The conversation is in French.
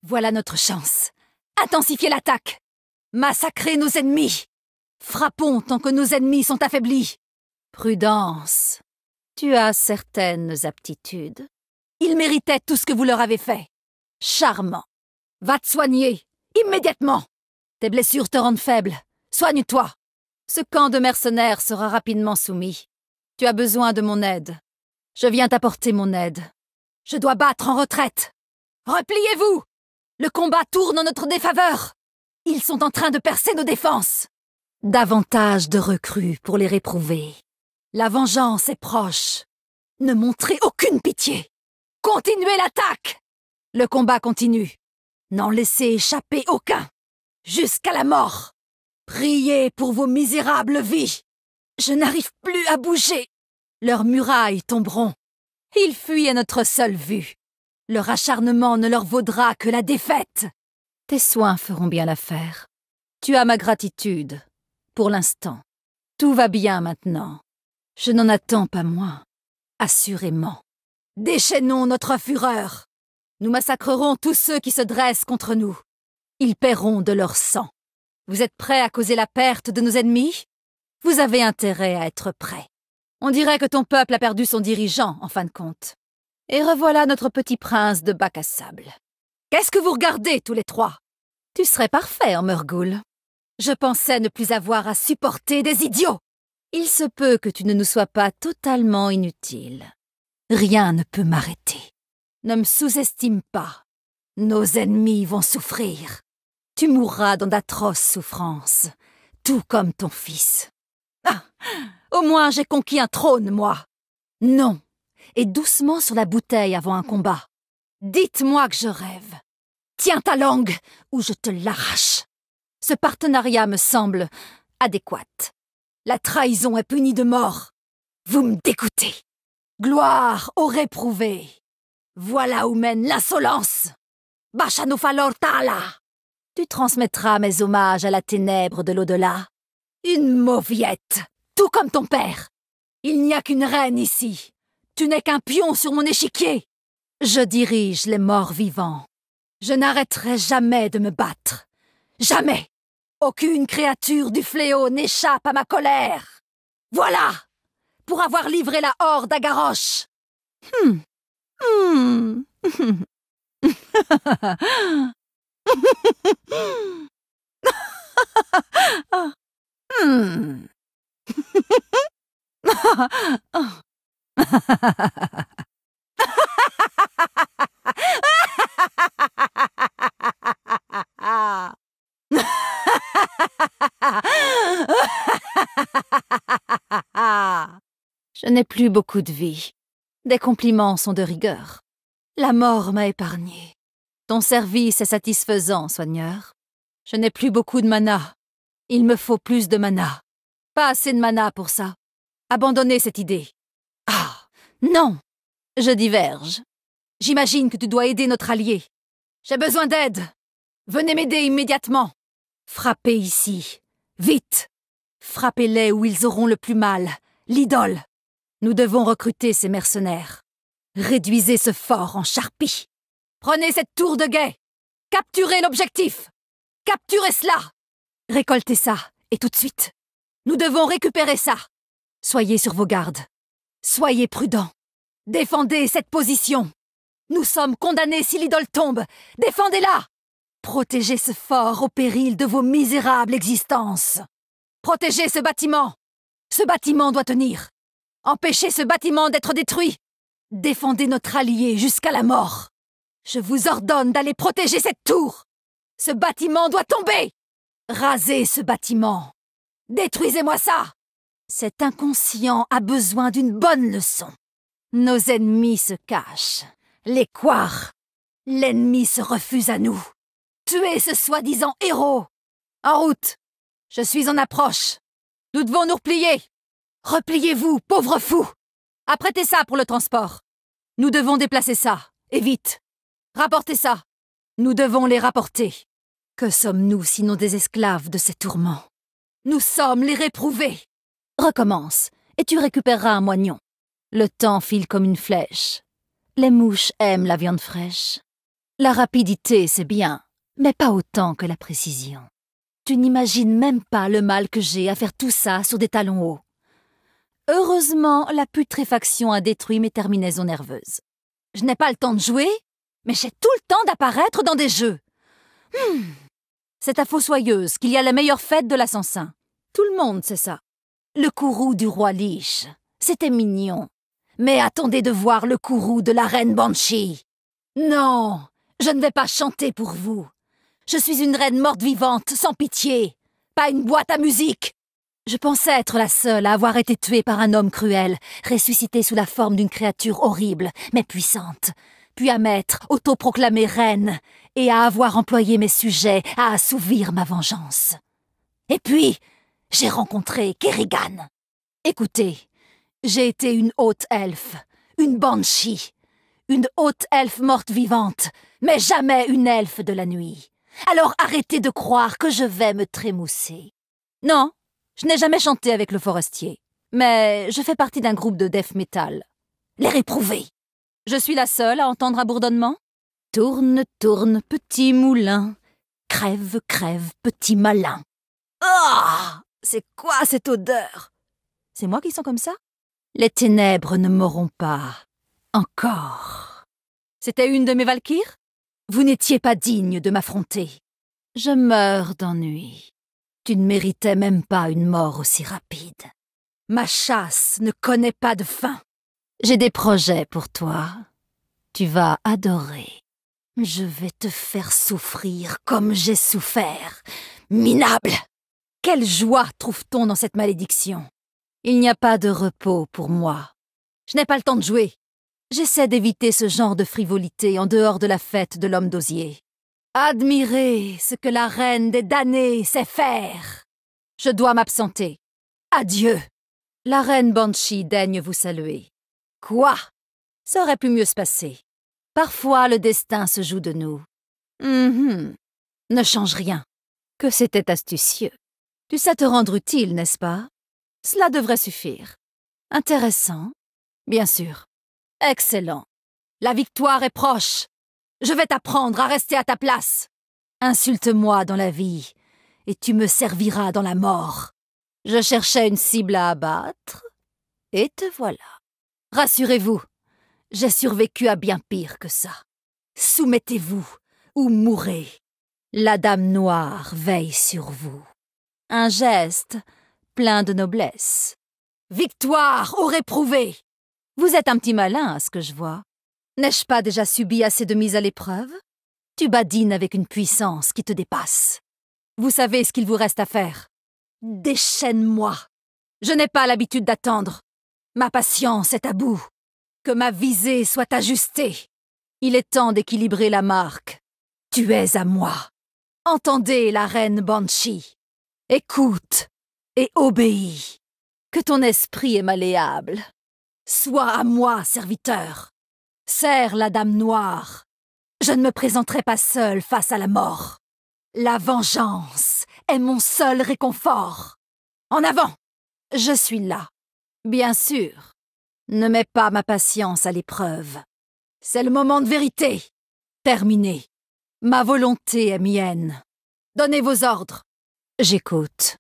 Voilà notre chance. Intensifiez l'attaque. Massacrez nos ennemis. Frappons tant que nos ennemis sont affaiblis. Prudence. Tu as certaines aptitudes. Ils méritaient tout ce que vous leur avez fait. Charmant. Va te soigner, immédiatement. Tes blessures te rendent faible. Soigne-toi. Ce camp de mercenaires sera rapidement soumis. Tu as besoin de mon aide. Je viens t'apporter mon aide. Je dois battre en retraite. Repliez-vous! Le combat tourne en notre défaveur. Ils sont en train de percer nos défenses. Davantage de recrues pour les réprouver. La vengeance est proche. Ne montrez aucune pitié. Continuez l'attaque. Le combat continue. N'en laissez échapper aucun. Jusqu'à la mort. Priez pour vos misérables vies. Je n'arrive plus à bouger. Leurs murailles tomberont. Ils fuient à notre seule vue. Leur acharnement ne leur vaudra que la défaite. Tes soins feront bien l'affaire. Tu as ma gratitude, pour l'instant. Tout va bien maintenant. Je n'en attends pas moins, assurément. Déchaînons notre fureur. Nous massacrerons tous ceux qui se dressent contre nous. Ils paieront de leur sang. Vous êtes prêts à causer la perte de nos ennemis? Vous avez intérêt à être prêts. On dirait que ton peuple a perdu son dirigeant, en fin de compte. Et revoilà notre petit prince de bac à sable. Qu'est-ce que vous regardez, tous les trois? Tu serais parfait en Morgul. Je pensais ne plus avoir à supporter des idiots. Il se peut que tu ne nous sois pas totalement inutile. Rien ne peut m'arrêter. Ne me sous-estime pas. Nos ennemis vont souffrir. Tu mourras dans d'atroces souffrances, tout comme ton fils. Ah, au moins j'ai conquis un trône, moi. Non, et doucement sur la bouteille avant un combat. Dites-moi que je rêve. Tiens ta langue, ou je te l'arrache. Ce partenariat me semble adéquat. La trahison est punie de mort. Vous me dégoûtez. Gloire aux réprouvés. Voilà où mène l'insolence. Bashanufalor Tala. Tu transmettras mes hommages à la ténèbre de l'au-delà. Une mauviette, tout comme ton père. Il n'y a qu'une reine ici. Tu n'es qu'un pion sur mon échiquier. Je dirige les morts vivants. Je n'arrêterai jamais de me battre. Jamais. Aucune créature du fléau n'échappe à ma colère. Voilà, pour avoir livré la horde à Garrosh. Je n'ai plus beaucoup de vie. Des compliments sont de rigueur. La mort m'a épargné. Ton service est satisfaisant, soigneur. Je n'ai plus beaucoup de mana. Il me faut plus de mana. Pas assez de mana pour ça. Abandonnez cette idée. Ah, non! Je diverge. J'imagine que tu dois aider notre allié. J'ai besoin d'aide. Venez m'aider immédiatement. Frappez ici. Vite! Frappez-les où ils auront le plus mal. L'idole. Nous devons recruter ces mercenaires. Réduisez ce fort en charpie. Prenez cette tour de guet. Capturez l'objectif. Capturez cela. Récoltez ça, et tout de suite. Nous devons récupérer ça. Soyez sur vos gardes. Soyez prudents. Défendez cette position. Nous sommes condamnés si l'idole tombe. Défendez-la. Protégez ce fort au péril de vos misérables existences. Protégez ce bâtiment. Ce bâtiment doit tenir. Empêchez ce bâtiment d'être détruit. Défendez notre allié jusqu'à la mort. Je vous ordonne d'aller protéger cette tour. Ce bâtiment doit tomber. Rasez ce bâtiment. Détruisez-moi ça. Cet inconscient a besoin d'une bonne leçon. Nos ennemis se cachent. Les couards. L'ennemi se refuse à nous. Tuez ce soi-disant héros. En route. Je suis en approche. Nous devons nous replier. Repliez-vous, pauvres fous. Apprêtez ça pour le transport. Nous devons déplacer ça, et vite. Rapportez ça. Nous devons les rapporter. Que sommes-nous sinon des esclaves de ces tourments? Nous sommes les réprouvés. Recommence, et tu récupéreras un moignon. Le temps file comme une flèche. Les mouches aiment la viande fraîche. La rapidité, c'est bien, mais pas autant que la précision. Tu n'imagines même pas le mal que j'ai à faire tout ça sur des talons hauts. Heureusement, la putréfaction a détruit mes terminaisons nerveuses. Je n'ai pas le temps de jouer, mais j'ai tout le temps d'apparaître dans des jeux. C'est à Fossoyeuse qu'il y a la meilleure fête de l'Ascensin. Tout le monde sait ça. Le courroux du roi Lich, c'était mignon. Mais attendez de voir le courroux de la reine Banshee. Non, je ne vais pas chanter pour vous. Je suis une reine morte-vivante, sans pitié, pas une boîte à musique. Je pensais être la seule à avoir été tuée par un homme cruel, ressuscité sous la forme d'une créature horrible, mais puissante, puis à m'être autoproclamée reine et à avoir employé mes sujets à assouvir ma vengeance. Et puis, j'ai rencontré Kerrigan. Écoutez, j'ai été une haute elfe, une banshee, une haute elfe morte-vivante, mais jamais une elfe de la nuit. Alors arrêtez de croire que je vais me trémousser. Non, je n'ai jamais chanté avec le forestier, mais je fais partie d'un groupe de death metal. Les réprouvés. Je suis la seule à entendre un bourdonnement. Tourne, tourne, petit moulin. Crève, crève, petit malin. Ah! C'est quoi cette odeur? C'est moi qui sens comme ça? Les ténèbres ne m'auront pas. Encore. C'était une de mes valkyres? Vous n'étiez pas digne de m'affronter. Je meurs d'ennui. Tu ne méritais même pas une mort aussi rapide. Ma chasse ne connaît pas de fin. J'ai des projets pour toi. Tu vas adorer. Je vais te faire souffrir comme j'ai souffert. Minable! Quelle joie trouve-t-on dans cette malédiction? Il n'y a pas de repos pour moi. Je n'ai pas le temps de jouer. J'essaie d'éviter ce genre de frivolité en dehors de la fête de l'homme d'osier. Admirez ce que la reine des damnés sait faire. Je dois m'absenter. Adieu. La reine Banshee daigne vous saluer. Quoi? Ça aurait pu mieux se passer. Parfois, le destin se joue de nous. Ne change rien. Que c'était astucieux. Tu sais te rendre utile, n'est-ce pas? Cela devrait suffire. Intéressant. Bien sûr. Excellent. La victoire est proche. Je vais t'apprendre à rester à ta place. Insulte-moi dans la vie, et tu me serviras dans la mort. Je cherchais une cible à abattre, et te voilà. Rassurez-vous, j'ai survécu à bien pire que ça. Soumettez-vous, ou mourrez. La Dame Noire veille sur vous. Un geste plein de noblesse. Victoire aux réprouvés! Vous êtes un petit malin, à ce que je vois. N'ai-je pas déjà subi assez de mise à l'épreuve? Tu badines avec une puissance qui te dépasse. Vous savez ce qu'il vous reste à faire. Déchaîne-moi. Je n'ai pas l'habitude d'attendre. Ma patience est à bout. Que ma visée soit ajustée. Il est temps d'équilibrer la marque. Tu es à moi. Entendez la reine Banshee. Écoute et obéis. Que ton esprit est malléable. Sois à moi, serviteur. Serre la Dame Noire. Je ne me présenterai pas seule face à la mort. La vengeance est mon seul réconfort. En avant! Je suis là. Bien sûr. Ne mets pas ma patience à l'épreuve. C'est le moment de vérité. Terminé. Ma volonté est mienne. Donnez vos ordres. J'écoute.